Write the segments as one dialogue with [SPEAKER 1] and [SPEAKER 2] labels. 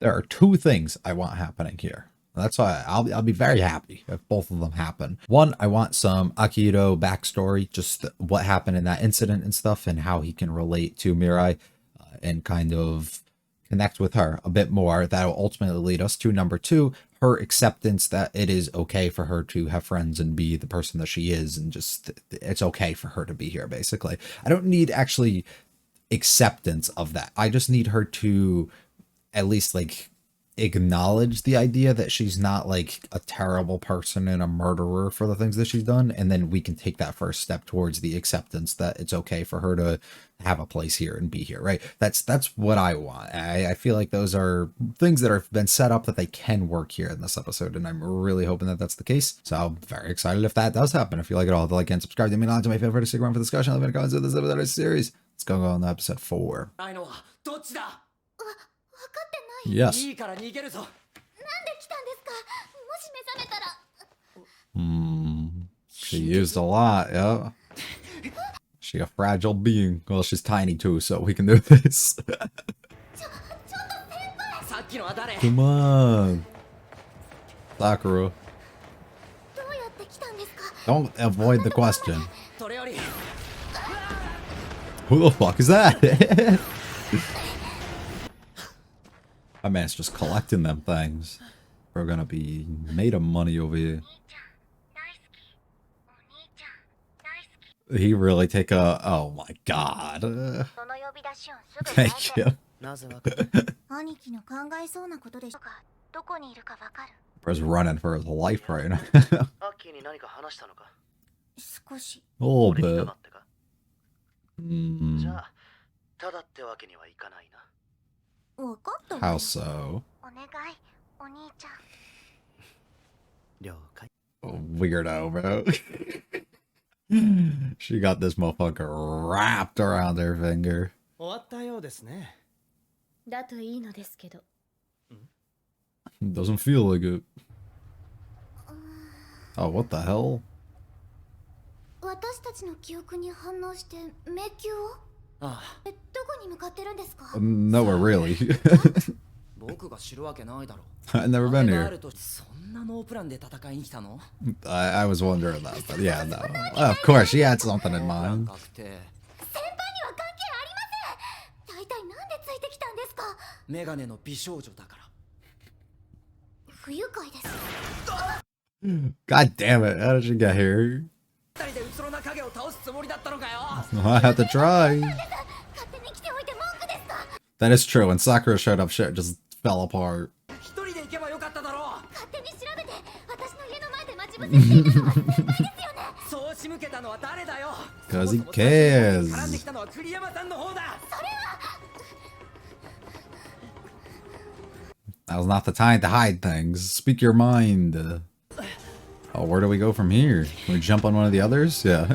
[SPEAKER 1] There are two things I want happening here. That's why I'll be very happy if both of them happen. One, I want some Akihiro backstory, just what happened in that incident and stuff, and how he can relate to Mirai and kind of connect with her a bit more. That will ultimately lead us to number two, her acceptance that it is okay for her to have friends and be the person that she is, and just it's okay for her to be here. Basically, I don't need actually acceptance of that. I just need her to at least like acknowledge the idea that she's not like a terrible person and a murderer for the things that she's done, and then we can take that first step towards the acceptance that it's okay for her to have a place here and be here, right? That's what I want. I feel like those are things that have been set up that they can work here in this episode, and I'm really hoping that that's the case. So I'm very excited if that does happen. If you like it all, like and subscribe to me on to my favorite, stick around for discussion. Leave any comments of this episode of the series. Let's go on to episode 4. Yes. She used a lot, yeah. She a fragile being. Well, she's tiny too, so we can do this. Come on. Sakura. Don't avoid the question. Who the fuck is that? My man's just collecting them things. We're gonna be made of money over here. He really take a... Oh my god. Thank you. Bro's running for his life right now. A little bit. How so? Weirdo, bro. She got this motherfucker wrapped around her finger. Doesn't feel like it. Oh, what the hell? Nowhere really. I've never been here. I was wondering that, but yeah, no. Of course, she had something in mind. God damn it, how did she get here? I have to try. That is true, when Sakura showed up, shit just fell apart. Cause he cares. Now's not the time to hide things. Speak your mind. Oh, where do we go from here? Can we jump on one of the others? Yeah.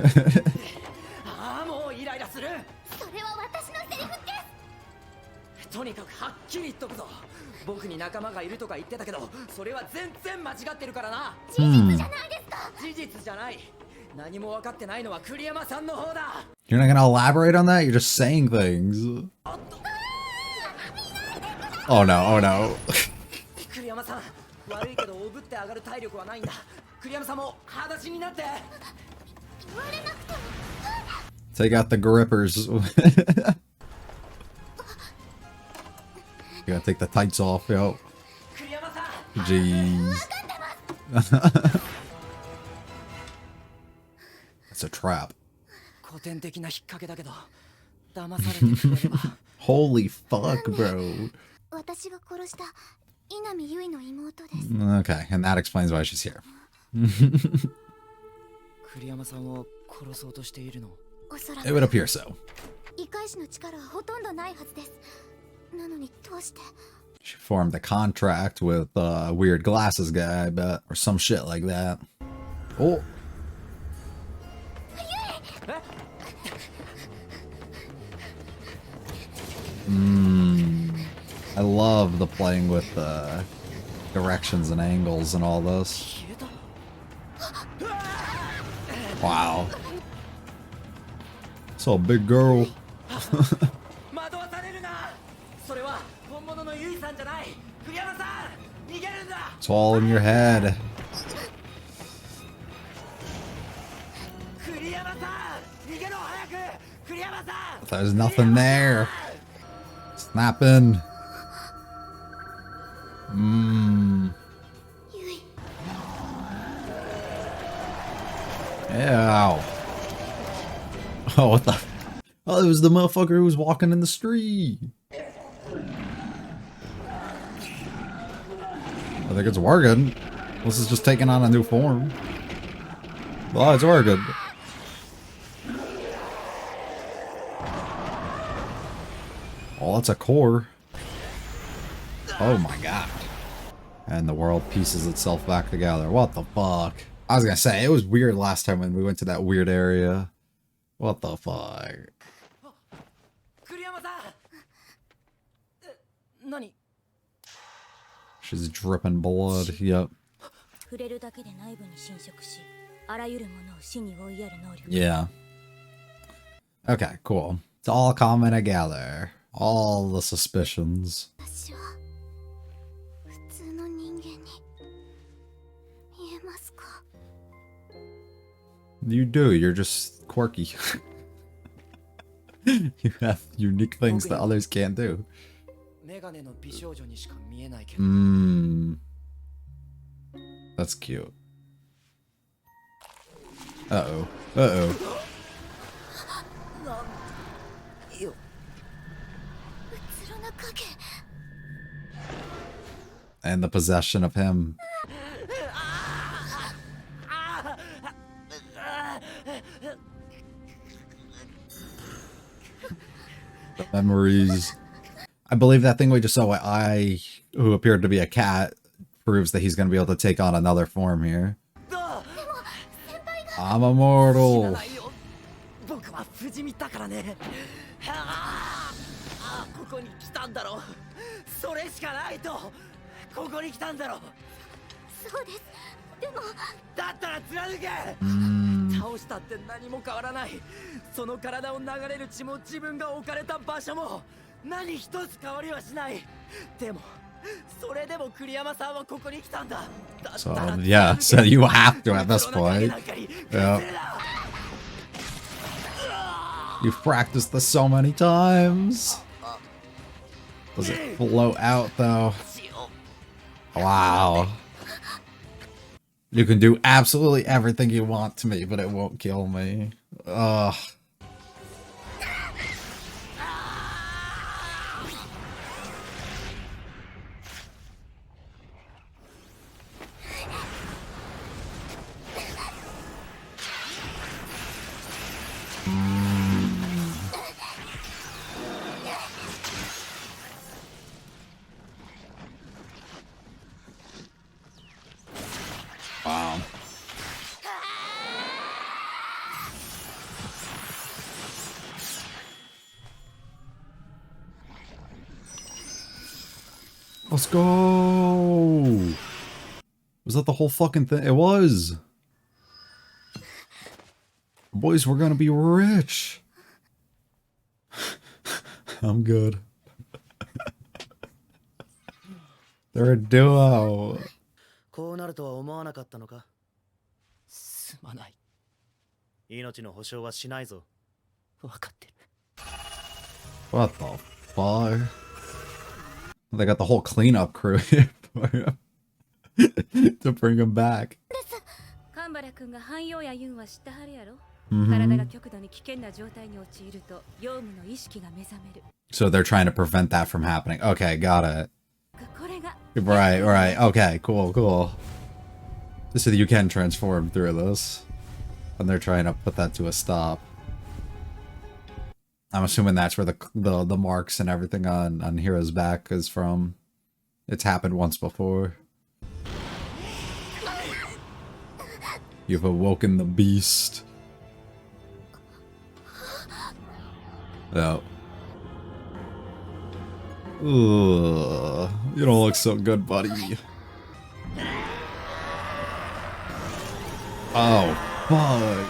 [SPEAKER 1] You're not gonna elaborate on that? You're just saying things. Oh no, oh no. Take out the grippers. You gotta take the tights off, yo. Jeez. It's a trap. Holy fuck, bro. Okay, and that explains why she's here. It would appear so. She formed a contract with a weird glasses guy, I bet, or some shit like that. Oh. I love the playing with directions and angles and all this. Wow. So big girl. It's all in your head. There's nothing there. Snapping. Ew. Oh, what the? Oh, it was the motherfucker who was walking in the street. I think it's working. This is just taking on a new form. Oh, it's working. Oh, that's a core. Oh my god. And the world pieces itself back together. What the fuck? I was gonna say, it was weird last time when we went to that weird area. What the fuck? She's dripping blood. Yep. Yeah. Okay, cool. It's all coming together. All the suspicions. You do, you're just quirky. You have unique things that others can't do. That's cute. Uh-oh. Uh-oh. And the possession of him. The memories. I believe that thing we just saw, who appeared to be a cat, proves that he's going to be able to take on another form here. I'm immortal. So yeah, so you have to at this point. Yeah. You've practiced this so many times. Does it float out though? Wow. You can do absolutely everything you want to me, but it won't kill me. Ugh. Wow. Let's go. Was that the whole fucking thing? It was. Boys, we're gonna be rich. I'm good. They're a duo. What the fuck? They got the whole cleanup crew here for him to bring him back. So they're trying to prevent that from happening. Okay, got it. Right, right. Okay, cool, cool. So you can transform through this. And they're trying to put that to a stop. I'm assuming that's where the marks and everything on Hiro's back is from. It's happened once before. You've awoken the beast. Oh. Ugh, you don't look so good, buddy. Oh, fuck.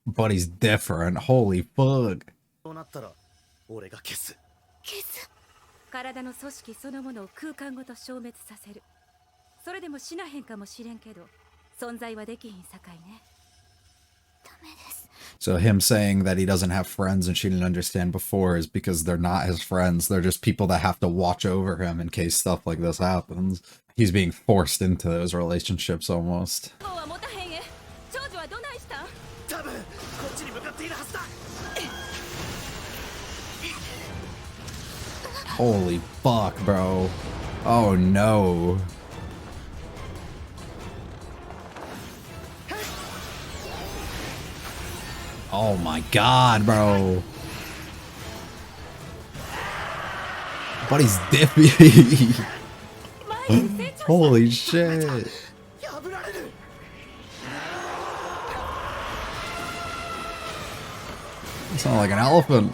[SPEAKER 1] Buddy's different. Holy fuck.
[SPEAKER 2] 体の組織そのものを空間ごと消滅させる。それでも死なへんかもしれんけど、存在はできひんさかいね。
[SPEAKER 3] ダメです。
[SPEAKER 1] So him saying that he doesn't have friends and she didn't understand before is because they're not his friends. They're just people that have to watch over him in case stuff like this happens. He's being forced into those relationships almost.
[SPEAKER 2] もうは持たへんえ。長女はどないしたん？
[SPEAKER 4] 多分こっちに向かっているはずだ。
[SPEAKER 1] Holy fuck, bro. Oh no. Oh my god, bro. Buddy's dippy. Holy shit.
[SPEAKER 4] 破られる。
[SPEAKER 1] You sound like an elephant.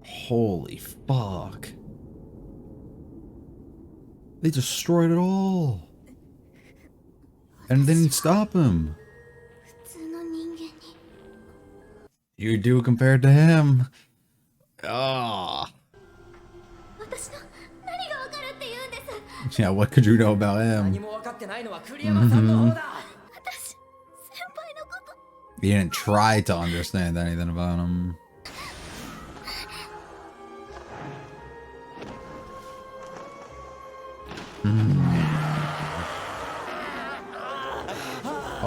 [SPEAKER 1] Holy fuck. They destroyed it all. And they didn't stop him.
[SPEAKER 3] 普通の人間に
[SPEAKER 1] You do compared to him. Ah.
[SPEAKER 3] 私の何がわかるって言うんです。
[SPEAKER 1] Yeah, what could you know about
[SPEAKER 4] 何
[SPEAKER 1] him?
[SPEAKER 4] も分かってないのは栗山さんの方だ。
[SPEAKER 3] 私先輩のこと
[SPEAKER 1] You didn't try to understand anything about him.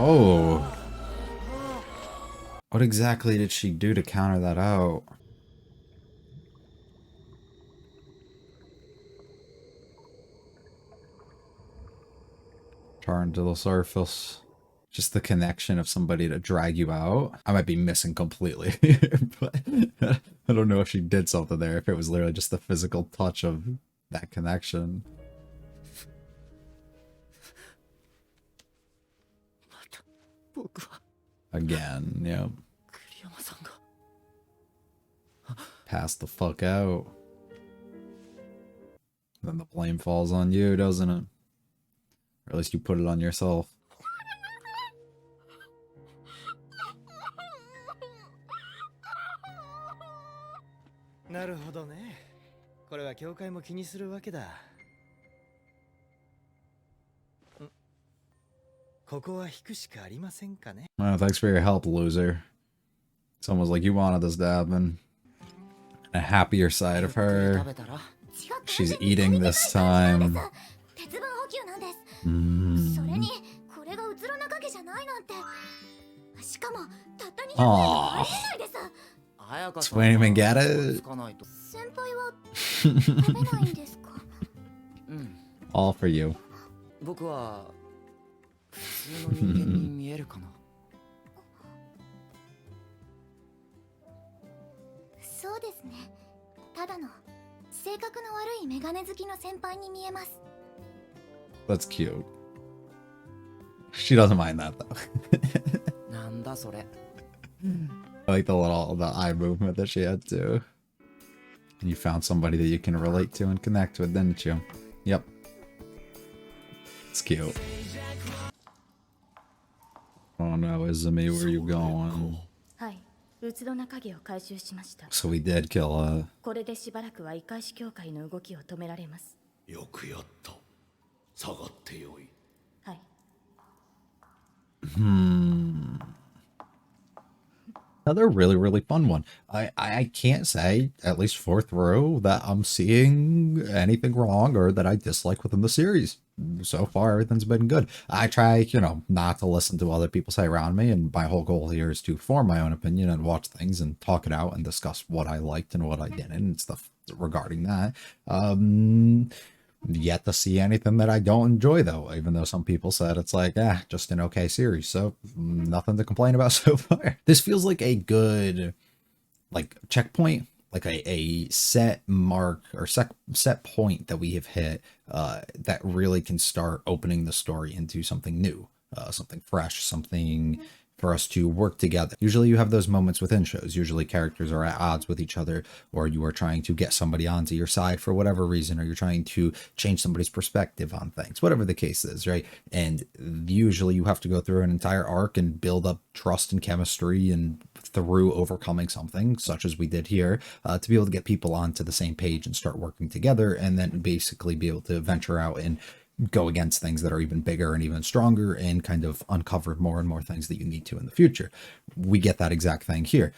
[SPEAKER 1] Oh. What exactly did she do to counter that out? Turn to the surface. Just the connection of somebody to drag you out. I might be missing completely, but I don't know if she did something there, if it was literally just the physical touch of that connection.
[SPEAKER 4] 僕は
[SPEAKER 1] Again, yeah.
[SPEAKER 4] 栗山さんが。
[SPEAKER 1] Pass the fuck out. Then the blame falls on you, doesn't it? Or at least you put it on yourself.
[SPEAKER 4] なるほどね。これは教会も気にするわけだ。ここは引くしかありませんかね。
[SPEAKER 1] Oh, thanks for your help, loser. It's almost like you wanted this to happen. A happier side of
[SPEAKER 4] 食
[SPEAKER 1] her.
[SPEAKER 4] べたら
[SPEAKER 1] She's eating this time.
[SPEAKER 3] 鉄分補給なんです。
[SPEAKER 1] Mm.
[SPEAKER 3] それにこれがうつろな影じゃないなんて。しかもたった200円
[SPEAKER 1] Aw.
[SPEAKER 3] ありえないです。
[SPEAKER 4] 綾香
[SPEAKER 1] Just
[SPEAKER 4] さん
[SPEAKER 1] wait even get
[SPEAKER 4] は
[SPEAKER 1] it.
[SPEAKER 4] つかないと。
[SPEAKER 3] 先輩は食べないんですか？
[SPEAKER 4] うん。
[SPEAKER 1] All for you.
[SPEAKER 4] 僕は普通の人間に見えるかな。
[SPEAKER 3] そうですね。ただの性格の悪いメガネ好きの先輩に見えます。
[SPEAKER 1] That's cute. She doesn't mind that though.
[SPEAKER 4] なんだそれ。
[SPEAKER 1] I like the eye movement that she had too. And you found somebody that you can relate to and connect with, didn't you? Yep. It's cute. Oh no, Izumi, where are you going?
[SPEAKER 2] はい、うつろな影を回収しました。
[SPEAKER 1] So we did kill her.
[SPEAKER 2] これでしばらくは異界視協会の動きを止められます。
[SPEAKER 5] よくやった。下がってよい。
[SPEAKER 2] はい。
[SPEAKER 1] Another really, really fun one. I can't say, at least for through, that I'm seeing anything wrong or that I dislike within the series. So far, everything's been good. I try, not to listen to what other people say around me, and my whole goal here is to form my own opinion and watch things and talk it out and discuss what I liked and what I didn't and stuff regarding that. Yet to see anything that I don't enjoy, though, even though some people said it's like, just an okay series, so nothing to complain about so far. This feels like a good, checkpoint, like a set mark or set point that we have hit that really can start opening the story into something new, something fresh, something for us to work together. Usually you have those moments within shows. Usually characters are at odds with each other, or you are trying to get somebody onto your side for whatever reason, or you're trying to change somebody's perspective on things, whatever the case is, right? And usually you have to go through an entire arc and build up trust and chemistry and through overcoming something such as we did here, to be able to get people onto the same page and start working together, and then basically be able to venture out and go against things that are even bigger and even stronger and kind of uncover more and more things that you need to in the future. We get that exact thing here.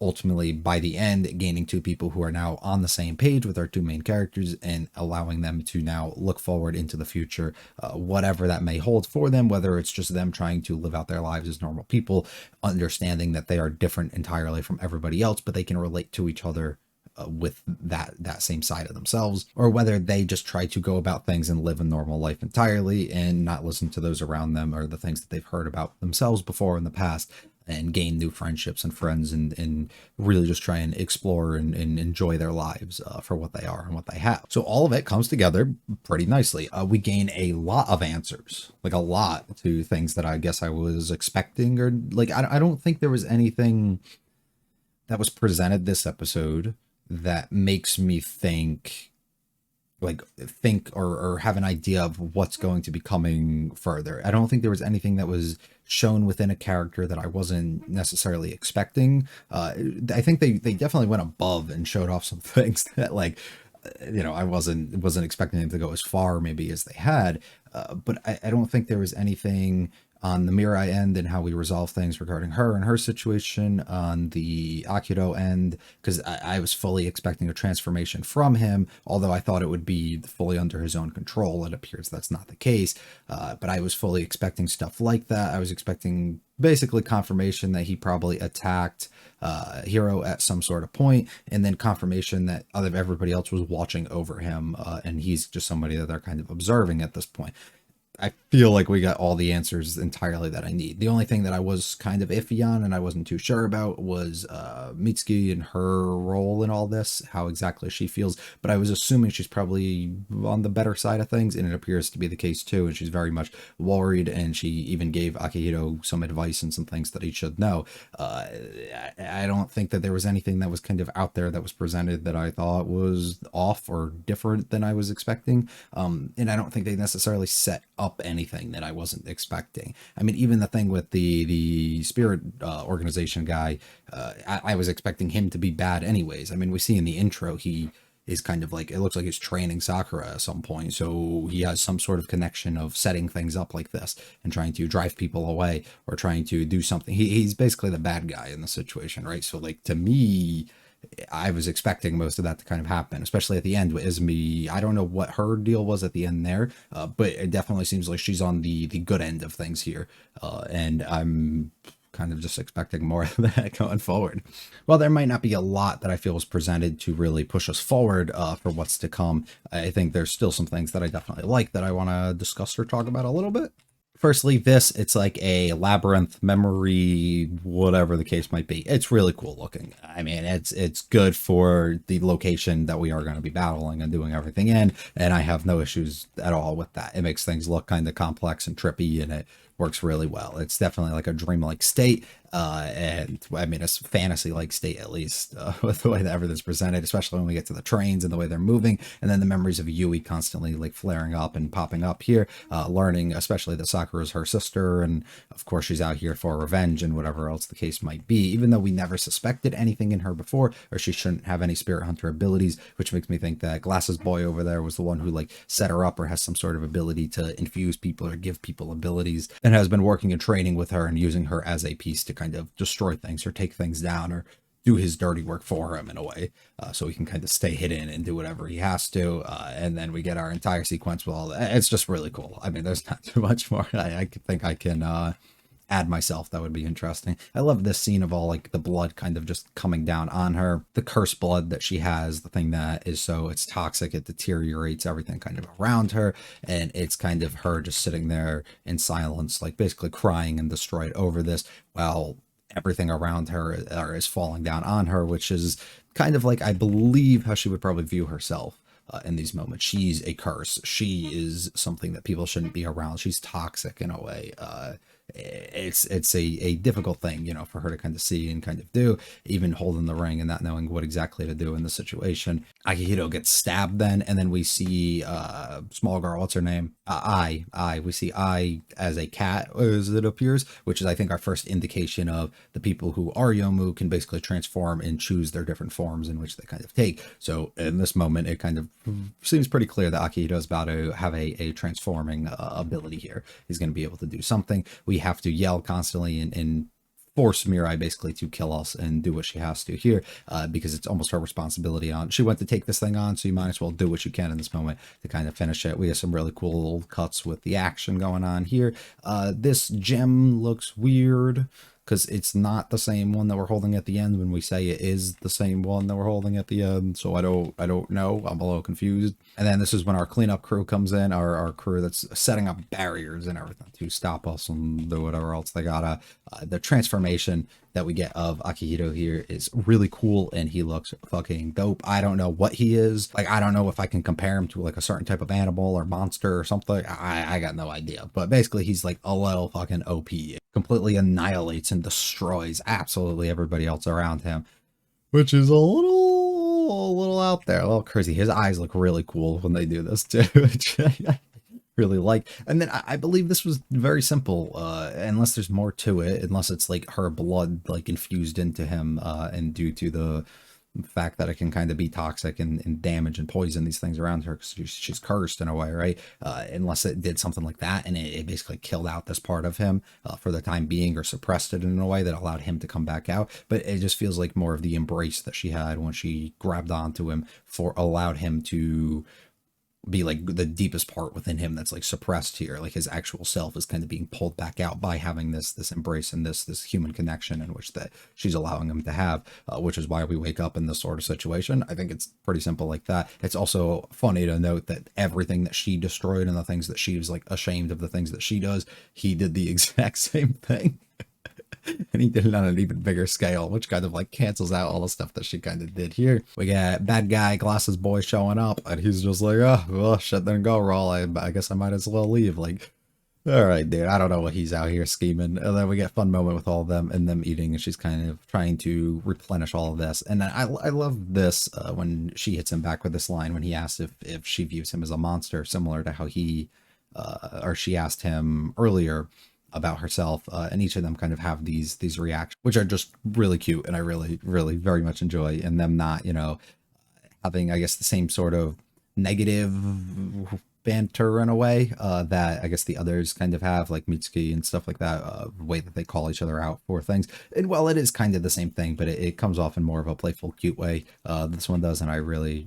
[SPEAKER 1] Ultimately, by the end, gaining two people who are now on the same page with our two main characters and allowing them to now look forward into the future, whatever that may hold for them, whether it's just them trying to live out their lives as normal people, understanding that they are different entirely from everybody else, but they can relate to each other with that same side of themselves, or whether they just try to go about things and live a normal life entirely and not listen to those around them or the things that they've heard about themselves before in the past, and gain new friendships and friends, and really just try and explore and enjoy their lives for what they are and what they have. So all of it comes together pretty nicely. We gain a lot of answers, like a lot, to things that I guess I was expecting, or like I don't think there was anything that was presented this episode that makes me think or have an idea of what's going to be coming further. I don't think there was anything that was shown within a character that I wasn't necessarily expecting. I think they definitely went above and showed off some things that, like, I wasn't expecting them to go as far maybe as they had. But I don't think there was anything on the Mirai end and how we resolve things regarding her and her situation on the Akito end, because I was fully expecting a transformation from him, although I thought it would be fully under his own control. It appears that's not the case, but I was fully expecting stuff like that. I was expecting basically confirmation that he probably attacked Hiro at some sort of point, and then confirmation that everybody else was watching over him, and he's just somebody that they're kind of observing at this point. I feel like we got all the answers entirely that I need. The only thing that I was kind of iffy on and I wasn't too sure about was Mitsuki and her role in all this, how exactly she feels. But I was assuming she's probably on the better side of things, and it appears to be the case too. And she's very much worried, and she even gave Akihito some advice and some things that he should know. I don't think that there was anything that was kind of out there that was presented that I thought was off or different than I was expecting. And I don't think they necessarily set up anything that I wasn't expecting. I mean, even the thing with the spirit organization guy, I was expecting him to be bad anyways. I mean, we see in the intro, he is kind of like, it looks like he's training Sakura at some point. So he has some sort of connection of setting things up like this and trying to drive people away or trying to do something. He's basically the bad guy in the situation, right? So like, to me, I was expecting most of that to kind of happen, especially at the end with Izumi. I don't know what her deal was at the end there, but it definitely seems like she's on the good end of things here. And I'm kind of just expecting more of that going forward. Well, there might not be a lot that I feel was presented to really push us forward for what's to come. I think there's still some things that I definitely like that I want to discuss or talk about a little bit. Firstly, it's like a labyrinth memory, whatever the case might be. It's really cool looking. I mean, it's good for the location that we are going to be battling and doing everything in, and I have no issues at all with that. It makes things look kind of complex and trippy, and it works really well. It's definitely like a dreamlike state, and I mean, a fantasy-like state, at least, with the way that everything's presented, especially when we get to the trains and the way they're moving, and then the memories of Yui constantly like flaring up and popping up here, learning especially that Sakura is her sister, and of course she's out here for revenge and whatever else the case might be, even though we never suspected anything in her before, or she shouldn't have any spirit hunter abilities, which makes me think that Glasses Boy over there was the one who like set her up or has some sort of ability to infuse people or give people abilities, and has been working and training with her and using her as a piece to kind of destroy things or take things down or do his dirty work for him in a way, so he can kind of stay hidden and do whatever he has to, and then we get our entire sequence with all that. It's just really cool. I mean, there's not too much more I think I can add myself that would be interesting. I love this scene of all like the blood kind of just coming down on her, the cursed blood that she has, the thing that is so it's toxic, it deteriorates everything kind of around her, and it's kind of her just sitting there in silence, like basically crying and distraught over this, while everything around her is falling down on her, which is kind of like, I believe, how she would probably view herself in these moments. She's a curse. She is something that people shouldn't be around. She's toxic in a way. it's a difficult thing, you know, for her to kind of see and kind of do, even holding the ring and not knowing what exactly to do in the situation. Akihito gets stabbed then, and then we see small girl, what's her name? We see I as a cat as it appears, which is I think our first indication of the people who are Yomu can basically transform and choose their different forms in which they kind of take. So in this moment, it kind of seems pretty clear that Akihito is about to have a transforming ability here. He's going to be able to do something. We have to yell constantly and force Mirai basically to kill us and do what she has to here, because it's almost her responsibility on. She went to take this thing on, so you might as well do what you can in this moment to kind of finish it. We have some really cool cuts with the action going on here. This gem looks weird because it's not the same one that we're holding at the end when we say it is the same one that we're holding at the end. So I don't know. I'm a little confused. And then this is when our cleanup crew comes in, our crew that's setting up barriers and everything to stop us and do whatever else they gotta. The transformation that we get of Akihito here is really cool, and he looks fucking dope. I don't know what he is. Like, I don't know if I can compare him to like a certain type of animal or monster or something. I got no idea. But basically, he's like a little fucking OP. Completely annihilates and destroys absolutely everybody else around him, which is a little out there, a little crazy. His eyes look really cool when they do this too, which I really like. And then I believe this was very simple, unless there's more to it, unless it's like her blood like infused into him, and due to the fact that it can kind of be toxic and damage and poison these things around her because she's cursed in a way, right? Unless it did something like that and it basically killed out this part of him for the time being, or suppressed it in a way that allowed him to come back out. But it just feels like more of the embrace that she had when she grabbed onto him allowed him to be like the deepest part within him that's like suppressed here. Like his actual self is kind of being pulled back out by having this embrace and this human connection in which that she's allowing him to have, which is why we wake up in this sort of situation. I think it's pretty simple like that. It's also funny to note that everything that she destroyed and the things that she was like ashamed of, the things that she does, he did the exact same thing. And he did it on an even bigger scale, which kind of like cancels out all the stuff that she kind of did here. We got bad guy glasses boy showing up, and he's just like, oh, well, shit didn't go well. I guess I might as well leave. Like, all right, dude, I don't know what he's out here scheming. And then we get a fun moment with all of them and them eating, and she's kind of trying to replenish all of this. And then I love this when she hits him back with this line when he asks if she views him as a monster, similar to how he or she asked him earlier about herself, and each of them kind of have these reactions, which are just really cute, and I really very much enjoy. And them not, you know, having, I guess, the same sort of negative banter in a way that I guess the others kind of have, like Mitsuki and stuff like that, the way that they call each other out for things. And well, it is kind of the same thing, but it comes off in more of a playful, cute way. This one does, and I really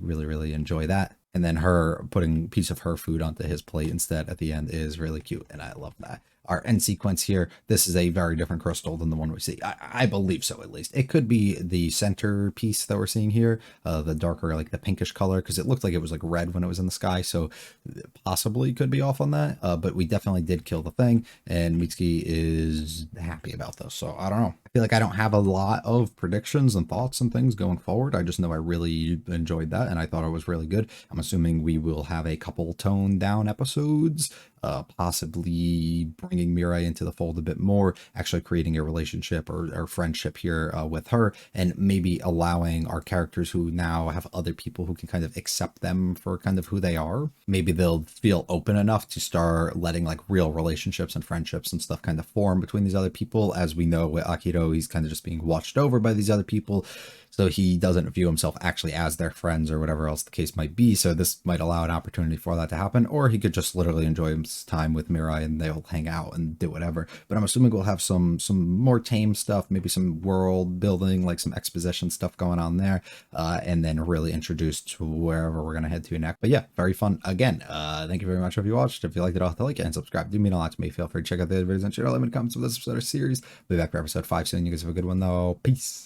[SPEAKER 1] enjoy that. And then her putting a piece of her food onto his plate instead at the end is really cute, and I love that. Our end sequence here, this is a very different crystal than the one we see. I believe so, at least. It could be the center piece that we're seeing here, the darker, like the pinkish color, because it looked like it was like red when it was in the sky, so possibly could be off on that. But we definitely did kill the thing, and Mitsuki is happy about this, so I don't know. I feel like I don't have a lot of predictions and thoughts and things going forward. I just know I really enjoyed that, and I thought it was really good. I'm assuming we will have a couple toned down episodes, possibly bringing Mirai into the fold a bit more, actually creating a relationship or friendship here with her, and maybe allowing our characters who now have other people who can kind of accept them for kind of who they are. Maybe they'll feel open enough to start letting like real relationships and friendships and stuff kind of form between these other people. As we know with Akihito, he's kind of just being watched over by these other people, so he doesn't view himself actually as their friends or whatever else the case might be. So this might allow an opportunity for that to happen, or he could just literally enjoy his time with Mirai and they'll hang out and do whatever. But I'm assuming we'll have some more tame stuff, maybe some world building, like some exposition stuff going on there, and then really introduced to wherever we're gonna head to next. But yeah, very fun. Again, thank you very much if you watched. If you liked it, I'll hit the like and subscribe. Do mean a lot to me. Feel free to check out the other videos and share them in the comments of this episode or series. I'll be back for episode 5 soon. You guys have a good one though. Peace.